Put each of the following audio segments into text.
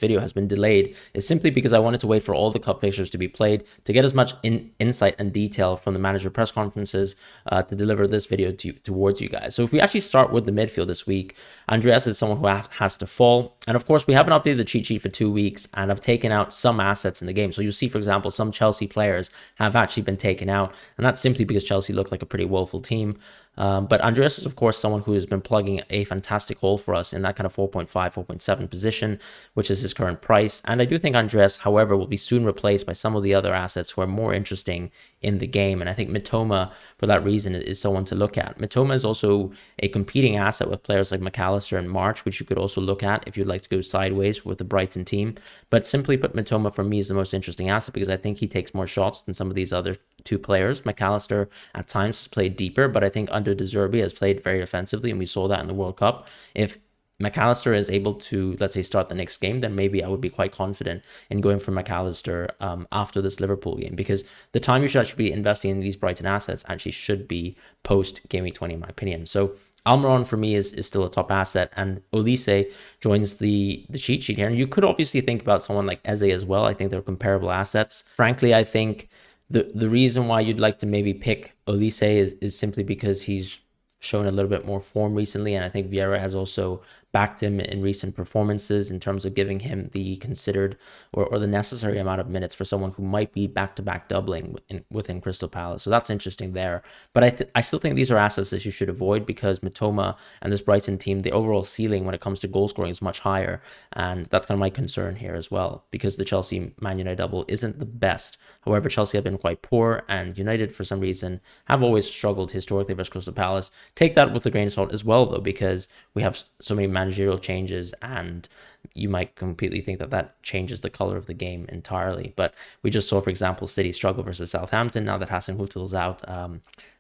video has been delayed is simply because I wanted to wait for all the cup fixtures to be played to get as much insight and detail from the manager press conferences to deliver this video towards you guys. So if we actually start with the midfield this week, Andreas is someone who has to fall. And of course, we haven't updated the cheat sheet for 2 weeks, and I've taken out some assets in the game. So you'll see, for example, some Chelsea players have actually been taken out, and that's simply because Chelsea looked like a pretty woeful team. But Andreas is, of course, someone who has been plugging a fantastic hole for us in that kind of 4.5, 4.7 position, which is his current price. And I do think Andreas, however, will be soon replaced by some of the other assets who are more interesting in the game. And I think Mitoma, for that reason, is someone to look at. Mitoma is also a competing asset with players like McAllister and March, which you could also look at if you'd like to go sideways with the Brighton team. But simply put, Mitoma for me is the most interesting asset because I think he takes more shots than some of these other two players. McAllister at times has played deeper, but I think under De Zerbi has played very offensively, and we saw that in the World Cup. If McAllister is able to, let's say, start the next game, then maybe I would be quite confident in going for McAllister after this Liverpool game, because the time you should actually be investing in these Brighton assets actually should be post Game Week 20, in my opinion. So Almiron for me is still a top asset, and Olise joins the cheat sheet here. And you could obviously think about someone like Eze as well. I think they're comparable assets. Frankly, I think the reason why you'd like to maybe pick Olise is simply because he's shown a little bit more form recently, and I think Vieira has also backed him in recent performances in terms of giving him the considered or the necessary amount of minutes for someone who might be back-to-back doubling within Crystal Palace. So that's interesting there. But I still think these are assets that you should avoid because Mitoma and this Brighton team, the overall ceiling when it comes to goal scoring is much higher. And that's kind of my concern here as well, because the Chelsea-Man United double isn't the best. However, Chelsea have been quite poor, and United, for some reason, have always struggled historically versus Crystal Palace. Take that with a grain of salt as well, though, because we have so many managerial changes, and you might completely think that changes the color of the game entirely. But we just saw, for example, City struggle versus Southampton now that Hassan Hutel's out.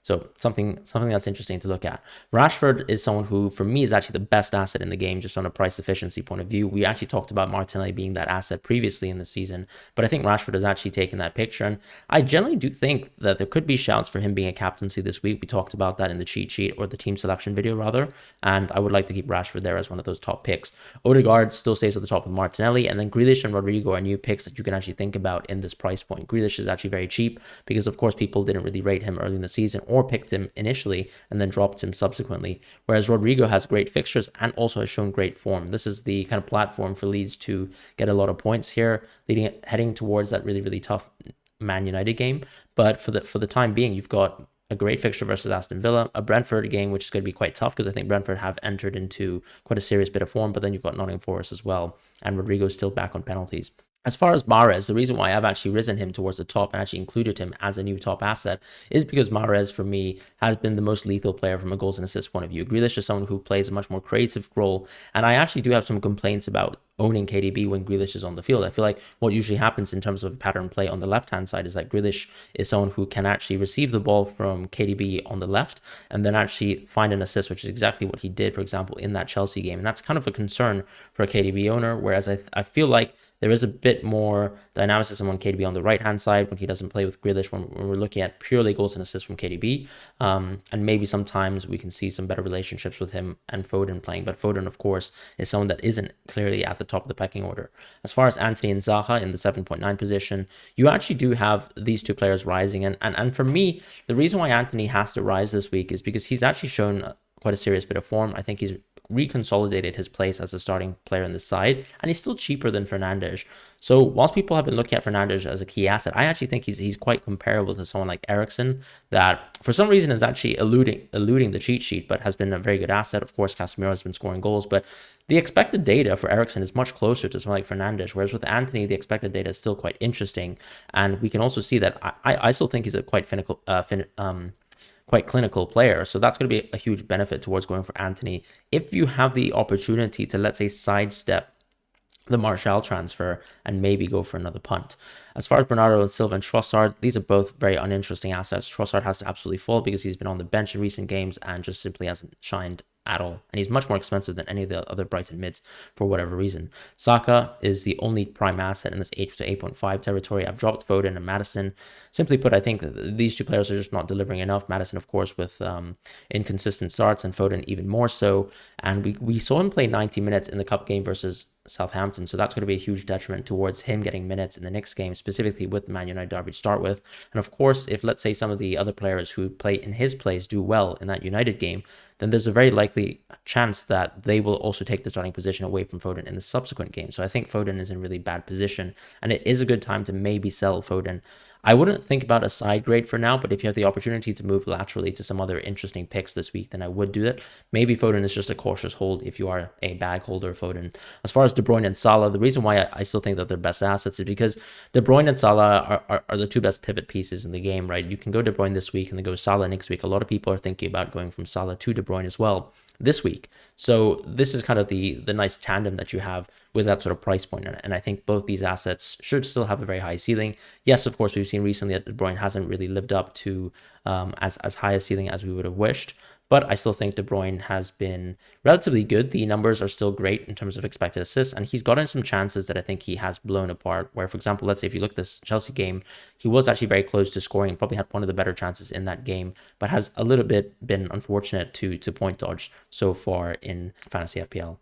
So something that's interesting to look at. Rashford is someone who, for me, is actually the best asset in the game, just on a price efficiency point of view. We actually talked about Martinelli being that asset previously in the season, but I think Rashford has actually taken that picture. And I generally do think that there could be shouts for him being a captaincy this week. We talked about that in the cheat sheet, or the team selection video rather, and I would like to keep Rashford there as one of those top picks. Odegaard still stays at the top with Martinelli, and then Grealish and Rodrigo are new picks that you can actually think about in this price point. Grealish is actually very cheap because, of course, people didn't really rate him early in the season or picked him initially and then dropped him subsequently, whereas Rodrigo has great fixtures and also has shown great form. This is the kind of platform for Leeds to get a lot of points here, heading towards that really, really tough Man United game. But for the time being, you've got a great fixture versus Aston Villa, a Brentford game, which is going to be quite tough because I think Brentford have entered into quite a serious bit of form, but then you've got Nottingham Forest as well, and Rodrigo's still back on penalties. As far as Mahrez, the reason why I've actually risen him towards the top and actually included him as a new top asset is because Mahrez, for me, has been the most lethal player from a goals and assists point of view. Grealish is someone who plays a much more creative role, and I actually do have some complaints about owning KDB when Grealish is on the field. I feel like what usually happens in terms of pattern play on the left-hand side is that Grealish is someone who can actually receive the ball from KDB on the left and then actually find an assist, which is exactly what he did, for example, in that Chelsea game. And that's kind of a concern for a KDB owner, whereas I feel like there is a bit more dynamicism on KDB on the right-hand side when he doesn't play with Grealish, when we're looking at purely goals and assists from KDB. And maybe sometimes we can see some better relationships with him and Foden playing. But Foden, of course, is someone that isn't clearly at the top of the pecking order. As far as Antony and Zaha in the 7.9 position, you actually do have these two players rising. And for me, the reason why Antony has to rise this week is because he's actually shown quite a serious bit of form. I think he's reconsolidated his place as a starting player in the side, and he's still cheaper than Fernandes. So whilst people have been looking at Fernandes as a key asset, I actually think he's quite comparable to someone like Eriksen, that for some reason is actually eluding the cheat sheet, but has been a very good asset. Of course, Casemiro has been scoring goals, but the expected data for Eriksen is much closer to someone like Fernandes, whereas with Antony, the expected data is still quite interesting, and we can also see that I still think he's a quite quite clinical player. So that's going to be a huge benefit towards going for Antony if you have the opportunity to, let's say, sidestep the Martial transfer and maybe go for another punt. As far as Bernardo Silva and Trossard, these are both very uninteresting assets. Trossard has to absolutely fall because he's been on the bench in recent games and just simply hasn't shined at all. And he's much more expensive than any of the other Brighton mids for whatever reason. Saka is the only prime asset in this 8 to 8.5 territory. I've dropped Foden and Maddison. Simply put, I think these two players are just not delivering enough. Maddison, of course, with inconsistent starts, and Foden even more so. And we saw him play 90 minutes in the cup game versus Southampton. So that's going to be a huge detriment towards him getting minutes in the next game, specifically with the Man United derby to start with. And of course, if let's say some of the other players who play in his place do well in that United game, then there's a very likely chance that they will also take the starting position away from Foden in the subsequent game. So I think Foden is in really bad position, and it is a good time to maybe sell Foden. I wouldn't think about a side grade for now, but if you have the opportunity to move laterally to some other interesting picks this week, then I would do it. Maybe Foden is just a cautious hold if you are a bag holder of Foden. As far as De Bruyne and Salah, the reason why I still think that they're best assets is because De Bruyne and Salah are the two best pivot pieces in the game, right? You can go De Bruyne this week and then go Salah next week. A lot of people are thinking about going from Salah to De Bruyne as well this week. So this is kind of the nice tandem that you have with that sort of price point. And I think both these assets should still have a very high ceiling. Yes, of course, we've seen recently that De Bruyne hasn't really lived up to as high a ceiling as we would have wished. But I still think De Bruyne has been relatively good. The numbers are still great in terms of expected assists, and he's gotten some chances that I think he has blown apart. Where, for example, let's say if you look at this Chelsea game, he was actually very close to scoring, probably had one of the better chances in that game, but has a little bit been unfortunate to point dodge so far in fantasy FPL.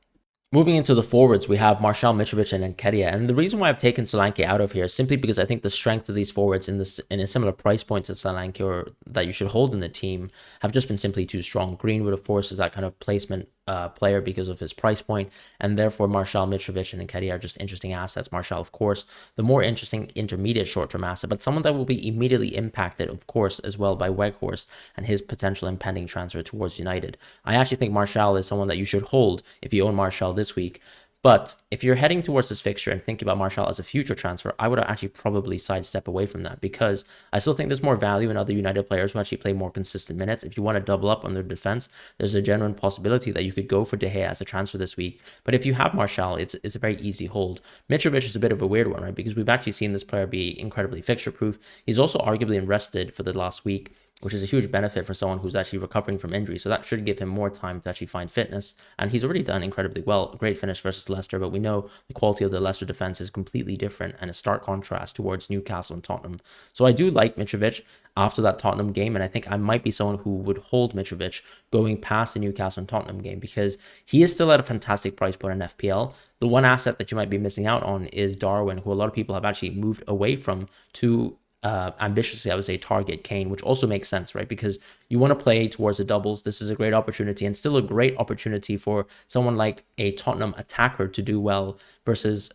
Moving into the forwards, we have Martial, Mitrovic, and Nketiah. And the reason why I've taken Solanke out of here is simply because I think the strength of these forwards in a similar price point to Solanke, or that you should hold in the team, have just been simply too strong. Greenwood, of course, is that kind of placement player because of his price point, and therefore Martial, Mitrovic, and Nketiah are just interesting assets. Martial, of course, the more interesting intermediate short-term asset, but someone that will be immediately impacted, of course, as well by Weghorst and his potential impending transfer towards United. I actually think Martial is someone that you should hold if you own Martial this week. But if you're heading towards this fixture and thinking about Martial as a future transfer, I would actually probably sidestep away from that, because I still think there's more value in other United players who actually play more consistent minutes. If you want to double up on their defense, there's a genuine possibility that you could go for De Gea as a transfer this week. But if you have Martial, it's a very easy hold. Mitrovic is a bit of a weird one, right? Because we've actually seen this player be incredibly fixture-proof. He's also arguably rested for the last week, which is a huge benefit for someone who's actually recovering from injury. So that should give him more time to actually find fitness. And he's already done incredibly well. Great finish versus Leicester, but we know the quality of the Leicester defense is completely different and a stark contrast towards Newcastle and Tottenham. So I do like Mitrovic after that Tottenham game, and I think I might be someone who would hold Mitrovic going past the Newcastle and Tottenham game, because he is still at a fantastic price point in FPL. The one asset that you might be missing out on is Darwin, who a lot of people have actually moved away from to ambitiously, I would say, target Kane, which also makes sense, right? Because you want to play towards the doubles. This is a great opportunity, and still a great opportunity for someone like a Tottenham attacker to do well versus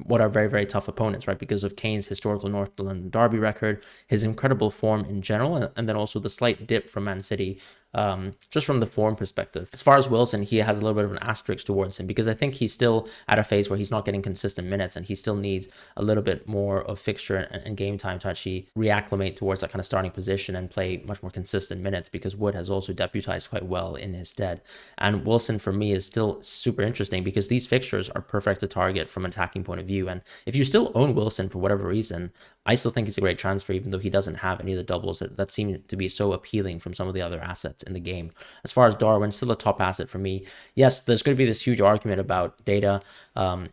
what are very, very tough opponents, right? Because of Kane's historical North London derby record, his incredible form in general, and then also the slight dip from Man City, just from the form perspective. As far as Wilson, he has a little bit of an asterisk towards him, because I think he's still at a phase where he's not getting consistent minutes, and he still needs a little bit more of fixture and game time to actually reacclimate towards that kind of starting position and play much more consistent minutes, because Wood has also deputized quite well in his stead. And Wilson, for me, is still super interesting because these fixtures are perfect to target from an attacking point of view. And if you still own Wilson for whatever reason, I still think he's a great transfer, even though he doesn't have any of the doubles that seem to be so appealing from some of the other assets in the game. As far as Darwin, still a top asset for me. Yes, there's going to be this huge argument about data.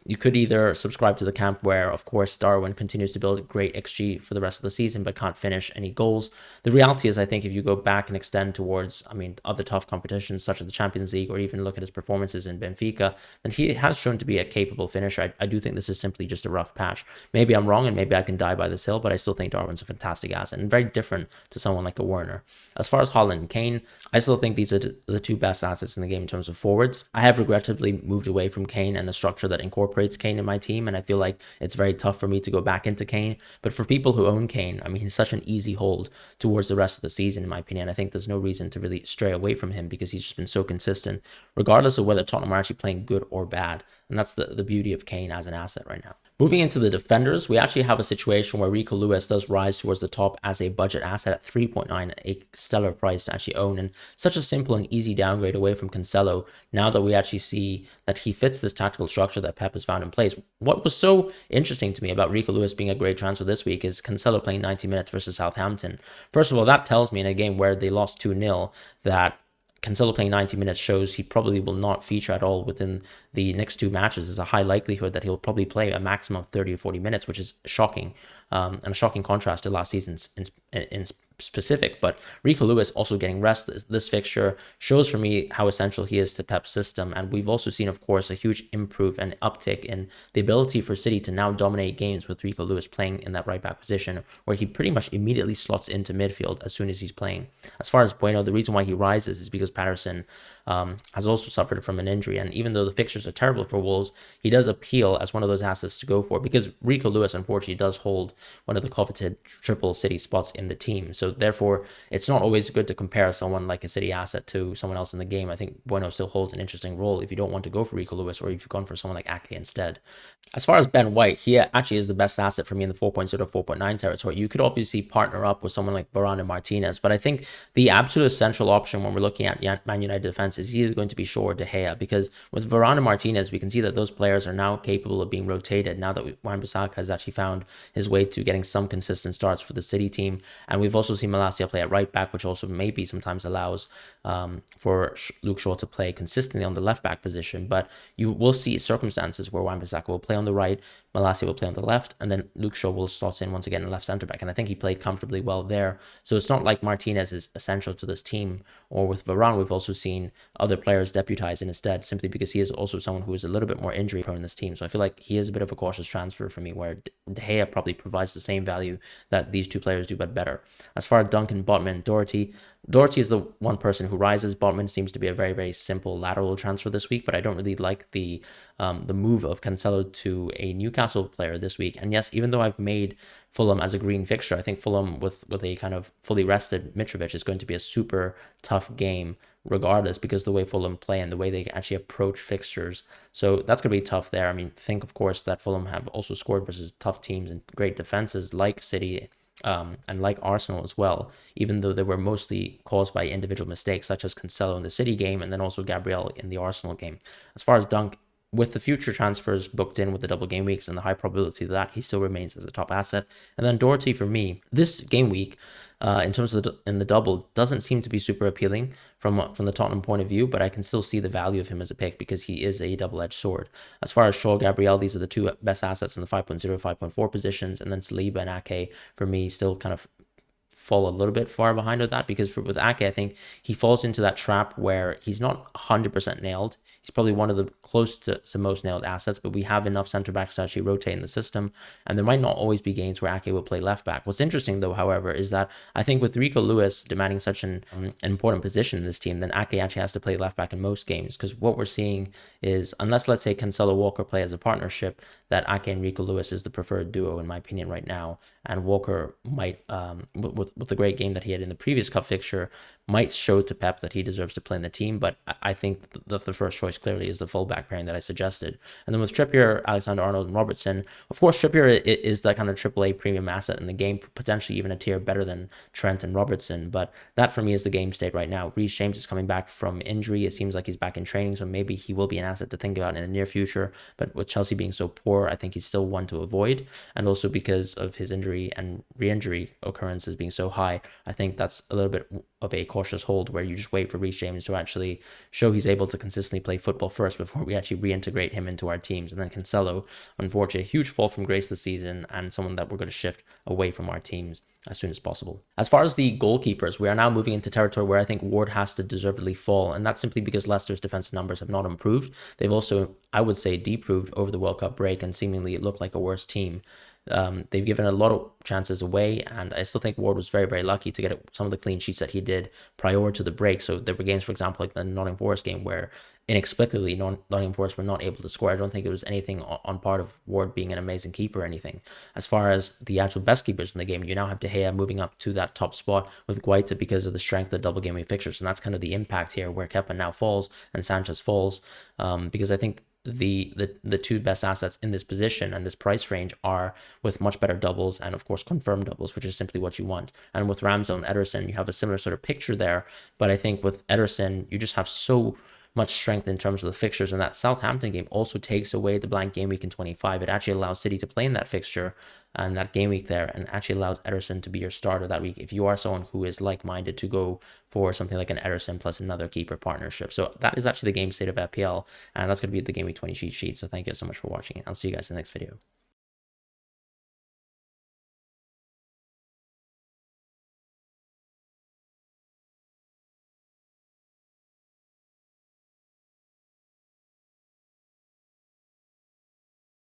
You could either subscribe to the camp where, of course, Darwin continues to build great XG for the rest of the season, but can't finish any goals. The reality is, I think if you go back and extend towards, other tough competitions such as the Champions League, or even look at his performances in Benfica, then he has shown to be a capable finisher. I do think this is simply just a rough patch. Maybe I'm wrong, and maybe I can die by this hill, but I still think Darwin's a fantastic asset and very different to someone like a Werner. As far as Haaland and Kane, I still think these are the two best assets in the game in terms of forwards. I have regrettably moved away from Kane and the structure that incorporates Kane in my team, and I feel like it's very tough for me to go back into Kane. But for people who own Kane, he's such an easy hold towards the rest of the season, in my opinion. I think there's no reason to really stray away from him because he's just been so consistent, regardless of whether Tottenham are actually playing good or bad. And that's the beauty of Kane as an asset right now. Moving into the defenders, we actually have a situation where Rico Lewis does rise towards the top as a budget asset at 3.9, a stellar price to actually own, and such a simple and easy downgrade away from Cancelo now that we actually see that he fits this tactical structure that Pep has found in place. What was so interesting to me about Rico Lewis being a great transfer this week is Cancelo playing 90 minutes versus Southampton. First of all, that tells me in a game where they lost 2-0 that Cancelo playing 90 minutes shows he probably will not feature at all within the next two matches. There's a high likelihood that he'll probably play a maximum of 30 or 40 minutes, which is shocking, and a shocking contrast to last season's in specific, but Rico Lewis also getting rest. This fixture shows for me how essential he is to Pep's system. And we've also seen, of course, a huge improve and uptick in the ability for City to now dominate games with Rico Lewis playing in that right back position, where he pretty much immediately slots into midfield as soon as he's playing. As far as Bueno, the reason why he rises is because Patterson has also suffered from an injury. And even though the fixtures are terrible for Wolves, he does appeal as one of those assets to go for, because Rico Lewis, unfortunately, does hold one of the coveted triple City spots in the team. So therefore, it's not always good to compare someone like a City asset to someone else in the game. I think Bueno still holds an interesting role if you don't want to go for Rico Lewis, or if you've gone for someone like Ake instead. As far as Ben White, he actually is the best asset for me in the 4.0 to 4.9 territory. You could obviously partner up with someone like Varane and Martinez, but I think the absolute essential option when we're looking at Man United defense is either going to be Shaw or De Gea, because with Varane and Martinez, we can see that those players are now capable of being rotated now that Wan-Bissaka has actually found his way to getting some consistent starts for the City team. And we've also seen Malacia play at right back, which also maybe sometimes allows for Luke Shaw to play consistently on the left back position. But you will see circumstances where Wan-Bissaka will play on the right, Malacia will play on the left, and then Luke Shaw will slot in once again in left centre back. And I think he played comfortably well there. So it's not like Martinez is essential to this team. Or with Varane, we've also seen other players deputize in his stead, simply because he is also someone who is a little bit more injury prone in this team. So I feel like he is a bit of a cautious transfer for me, where De Gea probably provides the same value that these two players do, but better. As far as Duncan, Botman, Doherty is the one person who rises. Botman seems to be a very, very simple lateral transfer this week, but I don't really like the move of Cancelo to a Newcastle player this week. And yes, even though I've made Fulham as a green fixture, I think Fulham with a kind of fully rested Mitrovic is going to be a super tough game regardless, because the way Fulham play and the way they actually approach fixtures. So that's going to be tough there. I mean, think, of course, that Fulham have also scored versus tough teams and great defenses like City and like Arsenal as well, even though they were mostly caused by individual mistakes, such as Cancelo in the City game and then also Gabriel in the Arsenal game. As far as Dunk, with the future transfers booked in with the double game weeks and the high probability of that, he still remains as a top asset. And then Doherty, for me, this game week, in terms of in the double, doesn't seem to be super appealing from the Tottenham point of view, but I can still see the value of him as a pick because he is a double-edged sword. As far as Shaw, Gabriel, these are the two best assets in the 5.0, 5.4 positions, and then Saliba and Ake, for me, still kind of fall a little bit far behind with that, because with Ake, I think he falls into that trap where he's not 100% nailed. He's probably one of the close to most nailed assets, but we have enough center backs to actually rotate in the system, and there might not always be games where Ake will play left back. What's interesting though, however, is that I think with Rico Lewis demanding such an important position in this team, then Ake actually has to play left back in most games, because what we're seeing is, unless let's say Cancelo Walker play as a partnership, that Ake and Rico Lewis is the preferred duo in my opinion right now, and Walker might, with the great game that he had in the previous cup fixture, might show to Pep that he deserves to play in the team. But I think the first choice clearly is the fullback pairing that I suggested. And then with Trippier, Alexander-Arnold, and Robertson, of course, Trippier is that kind of AAA premium asset in the game, potentially even a tier better than Trent and Robertson. But that for me is the game state right now. Reece James is coming back from injury. It seems like he's back in training, so maybe he will be an asset to think about in the near future. But with Chelsea being so poor, I think he's still one to avoid. And also because of his injury and re-injury occurrences being so high, I think that's a little bit of a cautious hold, where you just wait for Reece James to actually show he's able to consistently play football first before we actually reintegrate him into our teams. And then Cancelo, unfortunately, a huge fall from grace this season, and someone that we're going to shift away from our teams as soon as possible. As far as the goalkeepers, we are now moving into territory where I think Ward has to deservedly fall, and that's simply because Leicester's defensive numbers have not improved. They've also, I would say, deproved over the World Cup break and seemingly look like a worse team. They've given a lot of chances away, and I still think Ward was very, very lucky to get some of the clean sheets that he did prior to the break. So there were games, for example, like the Nottingham Forest game, where inexplicably Nottingham Forest were not able to score. I don't think it was anything on part of Ward being an amazing keeper or anything. As far as the actual best keepers in the game, you now have De Gea moving up to that top spot with Guaita because of the strength of the double game week fixtures, and that's kind of the impact here, where Kepa now falls and Sanchez falls, because I think the two best assets in this position and this price range are with much better doubles and of course confirmed doubles, which is simply what you want. And with Ramsdale and Ederson, you have a similar sort of picture there, but I think with Ederson you just have so much strength in terms of the fixtures, and that Southampton game also takes away the blank game week in 25. It actually allows City to play in that fixture and that game week there, and actually allows Ederson to be your starter that week if you are someone who is like-minded to go for something like an Ederson plus another keeper partnership. So that is actually the game state of FPL, and that's going to be the game week 20 cheat sheet. So thank you so much for watching. I'll see you guys in the next video.